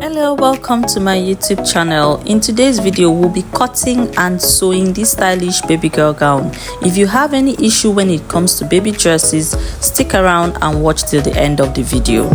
Hello, welcome to my YouTube channel. In today's video, we'll be cutting and sewing this stylish baby girl gown. If you have any issue when it comes to baby dresses, stick around and watch till the end of the video.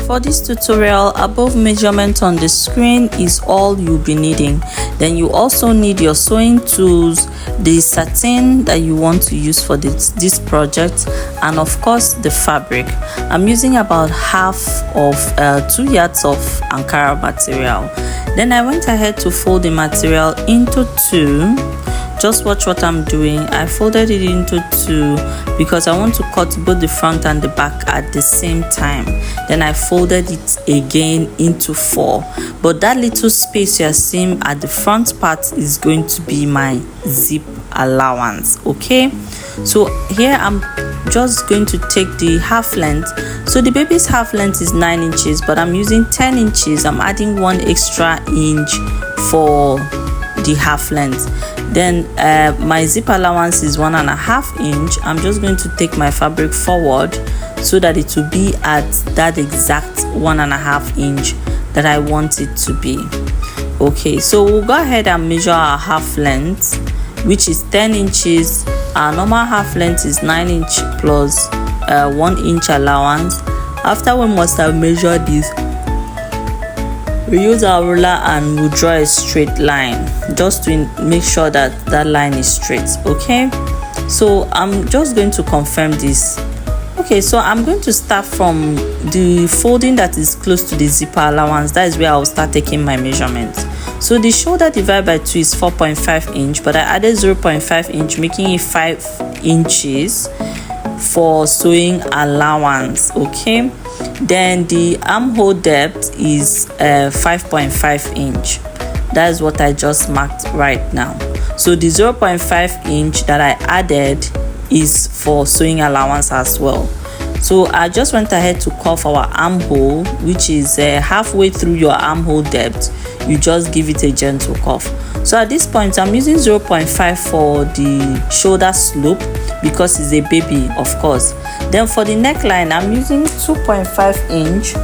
For this tutorial, above measurement on the screen is all you'll be needing. Then you also need your sewing tools, the satin that you want to use for this project, and of course the fabric. I'm using about half of 2 yards of Ankara material. Then I went ahead to fold the material into two. Just watch what I'm doing. I folded it into two because I want to cut both the front and the back at the same time. Then I folded it again into four, but that little space you're seeing at the front part is going to be my zip allowance. Okay, so here I'm just going to take the half length. So the baby's half length is 9 inches, but I'm using 10 inches. I'm adding 1 extra inch for the half length. Then my zip allowance is 1.5 inch. I'm just going to take my fabric forward so that it will be at that exact 1.5 inch that I want it to be. Okay, so we'll go ahead and measure our half length, which is 10 inches. Our normal half length is 9 inch plus 1 inch allowance. After we must have measured this, we use our ruler and we draw a straight line just to make sure that that line is straight. Okay, so I'm just going to confirm this. Okay, so I'm going to start from the folding that is close to the zipper allowance. That is where I'll start taking my measurement. So the shoulder divided by 2 is 4.5 inch, but I added 0.5 inch, making it 5 inches for sewing allowance. Okay, then the armhole depth is 5.5 inch. That is what I just marked right now. So the 0.5 inch that I added is for sewing allowance as well. So I just went ahead to cuff our armhole, which is halfway through your armhole depth. You just give it a gentle cuff. So at this point, I'm using 0.5 for the shoulder slope because it's a baby, of course. Then for the neckline, I'm using 2.5 inch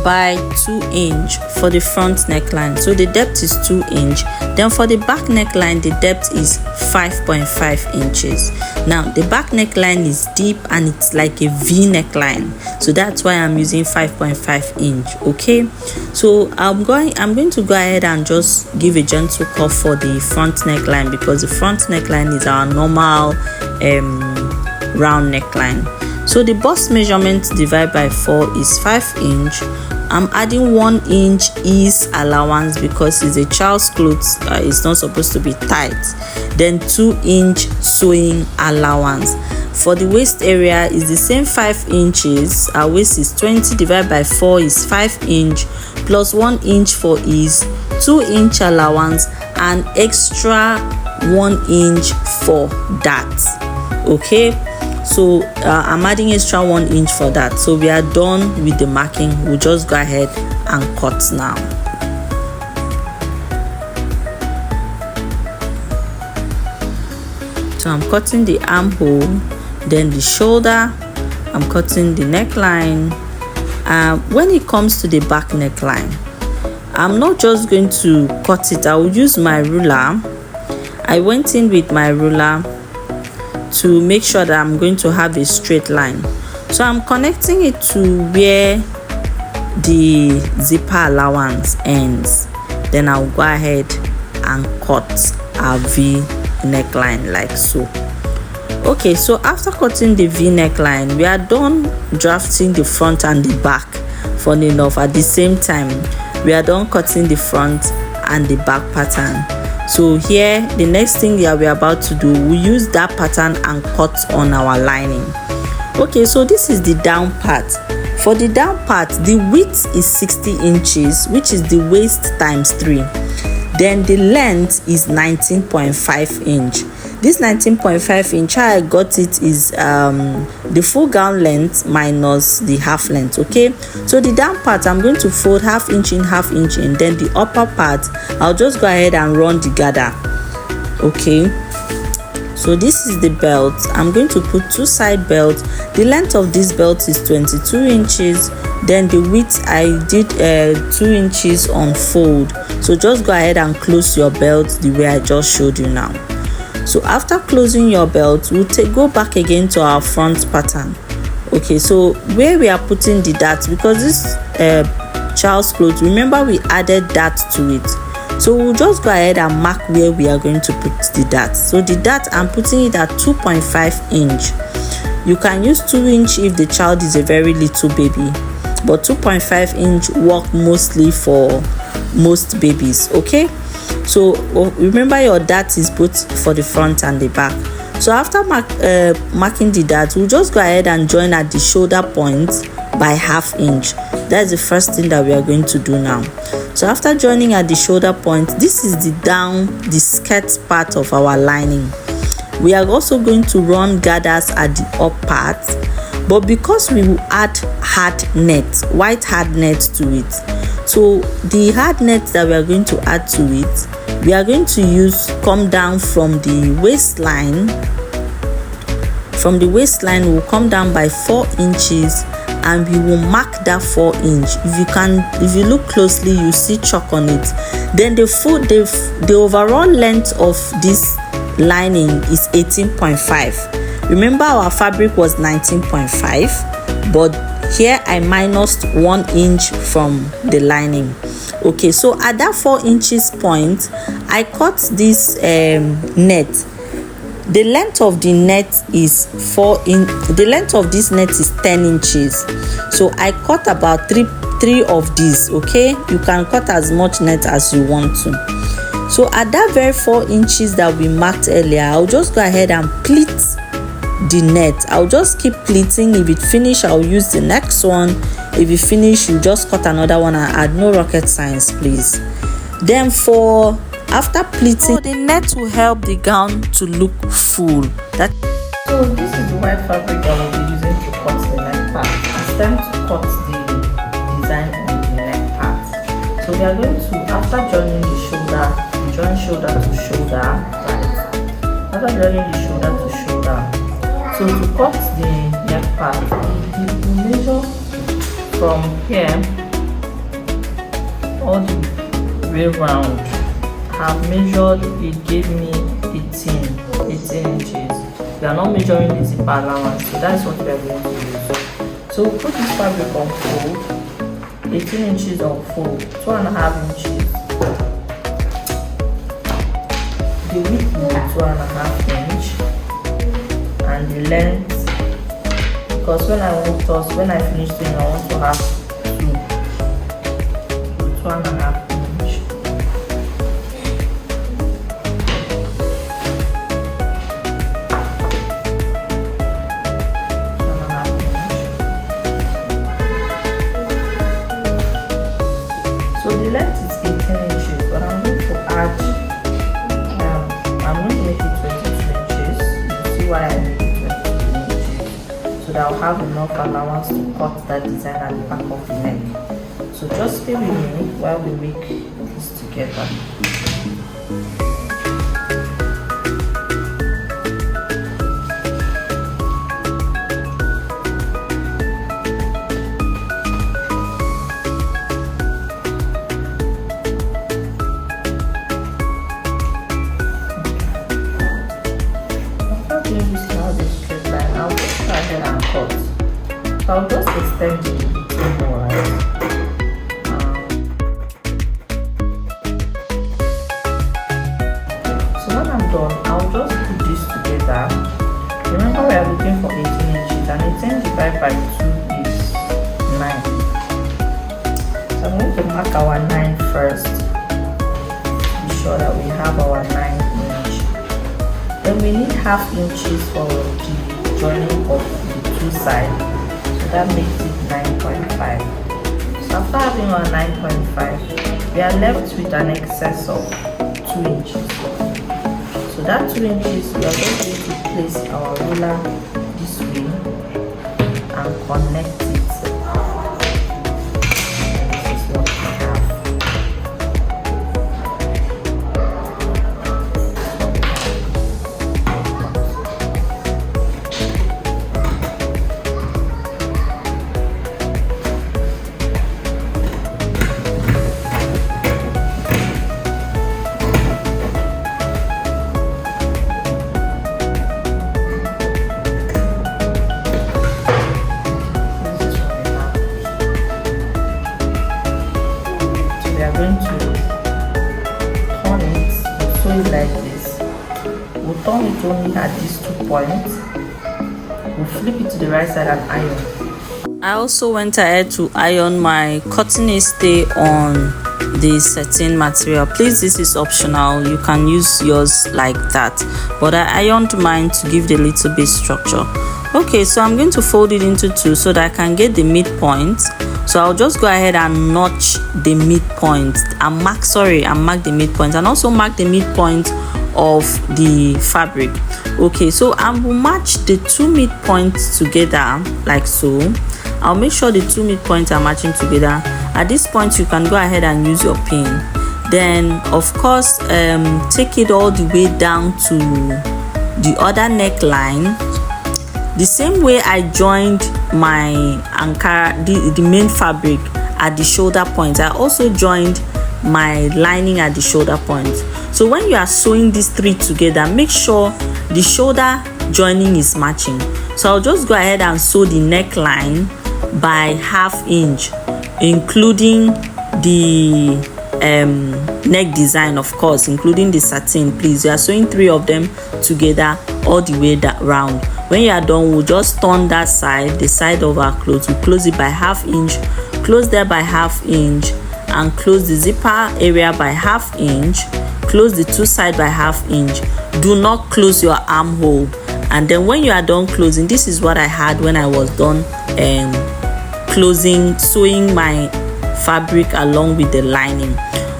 by 2 inch for the front neckline. So the depth is 2 inch. Then for the back neckline, the depth is 5.5 inches. Now the back neckline is deep and it's like a V neckline, so that's why I'm using 5.5 inch. Okay, so I'm going to go ahead and just give a gentle cuff for the front neckline because the front neckline is our normal round neckline. So the bust measurement divided by 4 is 5 inch. I'm adding 1 inch ease allowance because it's a child's clothes. It's not supposed to be tight. Then 2 inch sewing allowance. For the waist area is the same 5 inches. Our waist is 20 divided by 4 is 5 inch plus 1 inch for ease, 2 inch allowance, and extra 1 inch for that. Okay, so I'm adding extra 1 inch for that. So we are done with the marking. We'll just go ahead and cut now. So I'm cutting the armhole, then the shoulder, I'm cutting the neckline. When it comes to the back neckline, I'm not just going to cut it. I will use my ruler. I went in with my ruler to make sure that I'm going to have a straight line. So I'm connecting it to where the zipper allowance ends. Then I'll go ahead and cut our V neckline like so. Okay, so after cutting the V neckline, we are done drafting the front and the back. Funny enough, at the same time, we are done cutting the front and the back pattern. So here, the next thing that we're about to do, we use that pattern and cut on our lining. Okay, so this is the down part. For the down part, the width is 60 inches, which is the waist times 3. Then the length is 19.5 inch. This 19.5 inch, how I got it is the full gown length minus the half length. Okay, so the down part, I'm going to fold half inch in, half inch in. Then the upper part, I'll just go ahead and run the gather. Okay, So this is the belt. I'm going to put 2 side belts. The length of this belt is 22 inches. Then the width, I did 2 inches on fold. So just go ahead and close your belt the way I just showed you now. So after closing your belt, we'll go back again to our front pattern. Okay, so where we are putting the dart, because this child's clothes, remember we added dart to it. So we'll just go ahead and mark where we are going to put the dart. So the dart, I'm putting it at 2.5 inch. You can use 2 inch if the child is a very little baby, but 2.5 inch work mostly for most babies. Okay, so remember your dart is both for the front and the back. So after marking the dart, we'll just go ahead and join at the shoulder point by 1/2 inch. That's the first thing that we are going to do now. So after joining at the shoulder point, this is the skirt part of our lining. We are also going to run gathers at the up part, but because we will add white hard net to it, so the hard net that we are going to add to it, we are going to come down from the waistline. From the waistline, we'll come down by 4 inches, and we will mark that 4 inch. If you look closely, you see chalk on it. Then the overall length of this lining is 18.5. Remember our fabric was 19.5, but here I minused 1 inch from the lining. Okay, so at that 4 inches point, I cut this net. The length of the net is the length of this net is 10 inches. So I cut about three of these. Okay, you can cut as much net as you want to. So at that very 4 inches that we marked earlier, I'll just go ahead and pleat the net. I'll just keep pleating. If it finish, I'll use the next one. If you finish, you just cut another one and add. No rocket science, please. Then after pleating, so the net will help the gown to look full. So this is the white fabric that we'll be using to cut the neck part. It's time to cut the design on the neck part. So we are going to, after joining the shoulder, we join shoulder to shoulder, right? After joining the shoulder to shoulder, so to cut the neck part, we measure from here all the way round. Have measured, it gave me 18 inches. We are not measuring the zipper allowance, so that's what we are going to use. So we'll put this fabric on fold, 18 inches on fold, 2.5 inches. The width will be 2.5 inch, and the length, because when I finish doing, I want to have 2.5 inch. So the length is 18 inches, but I'm going to add, I'm going to make it 22 inches. You see why I make it 22 inches? So that I'll have enough allowance to cut that design at the back of the neck. So just stay with me while we make this together. I'll just extend it a bit more, right? So when I'm done, I'll just put this together. Remember, we are looking for 18 inches, and 18 divided by 2 is 9. So I'm going to mark our 9 first. Be sure that we have our 9 inch. Then we need 1/2 inches for the joining of the 2 sides. That makes it 9.5. So after having our 9.5, we are left with an excess of 2 inches. So that 2 inches, we are just going to place our ruler this way and connect it. And this is what we have. turn it only at these 2 points. We'll flip it to the right side and iron. I also went ahead to iron my cotton stay on the satin material. Please, this is optional, you can use yours like that, but I ironed mine to give the little bit structure. Okay, so I'm going to fold it into 2 so that I can get the midpoint. So I'll just go ahead and notch the midpoint and mark the midpoint, and also mark the midpoint of the fabric. Okay, so I will match the 2 midpoints together like so. I'll make sure the 2 midpoints are matching together. At this point, you can go ahead and use your pin. Then of course, take it all the way down to the other neckline, the same way I joined my Ankara, the main fabric at the shoulder point. I also joined my lining at the shoulder point. So when you are sewing these 3 together, make sure the shoulder joining is matching. So I'll just go ahead and sew the neckline by 1/2 inch, including the neck design, of course, including the satin. Please, you are sewing 3 of them together all the way round. When you are done, we'll just turn that side, the side of our clothes. We'll close it by 1/2 inch, close there by 1/2 inch, and close the zipper area by 1/2 inch, close the 2 sides by 1/2 inch. Do not close your armhole. And then when you are done closing, this is what I had when I was done sewing my fabric along with the lining.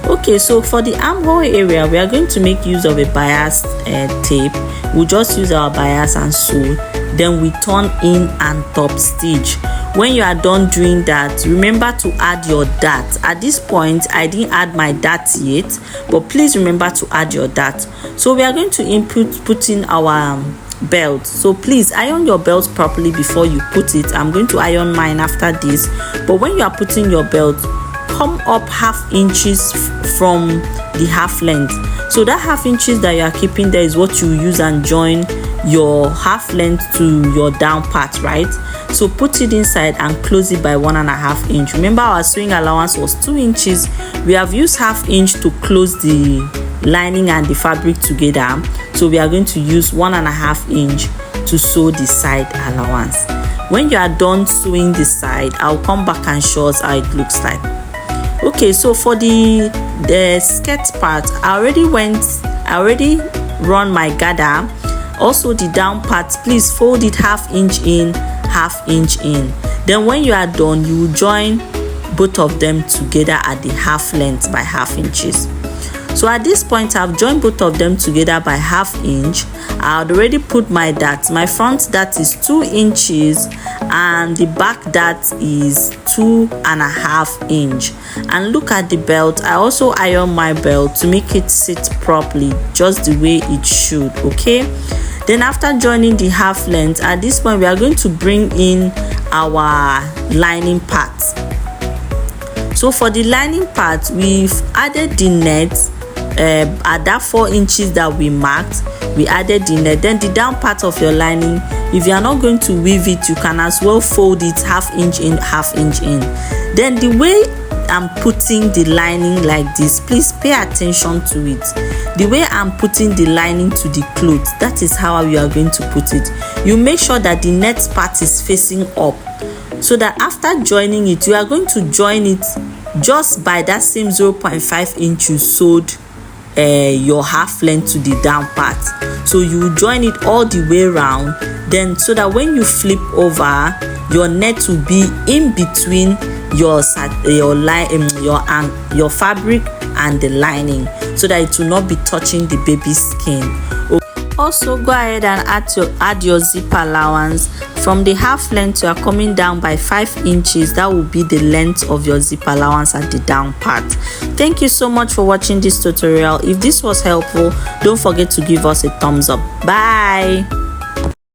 Okay, so for the armhole area, we are going to make use of a bias tape. We'll just use our bias and sew. Then we turn in and top stitch. When you are done doing that, remember to add your dart. At this point, I didn't add my dart yet, but please remember to add your dart. So we are going to put in our belt. So please iron your belt properly before you put it. I'm going to iron mine after this, but when you are putting your belt, come up 1/2 inches from the half length. So that 1/2 inches that you are keeping there is what you use and join your half length to your down part, right? So put it inside and close it by 1.5 inch. Remember, our sewing allowance was 2 inches. We have used 1/2 inch to close the lining and the fabric together, so we are going to use 1.5 inch to sew the side allowance. When you are done sewing the side, I'll come back and show us how it looks like. Okay, so for the skirt part, I already run my gather. Also the down part, please fold it 1/2 inch in, 1/2 inch in. Then when you are done, you will join both of them together at the half length by 1/2 inches. So at this point, I've joined both of them together by 1/2 inch. I had already put my dart. My front dart is 2 inches and the back dart is 2.5 inch. And look at the belt. I also iron my belt to make it sit properly, just the way it should. Okay, then after joining the half length, at this point we are going to bring in our lining part. So for the lining part, we've added the net at that 4 inches that we marked. We added the net. Then the down part of your lining, if you are not going to weave it, you can as well fold it 1/2 inch in, 1/2 inch in. Then the way I'm putting the lining like this, please pay attention to it. The way I'm putting the lining to the clothes, that is how you are going to put it. You make sure that the net part is facing up, so that after joining it, you are going to join it just by that same 0.5 inch you sewed your half length to the down part. So you join it all the way around, then so that when you flip over, your net will be in between your fabric and the lining, so that it will not be touching the baby's skin. Also, go ahead and add your zip allowance. From the half length, you are coming down by 5 inches. That will be the length of your zip allowance at the down part. Thank you so much for watching this tutorial. If this was helpful, don't forget to give us a thumbs up. Bye.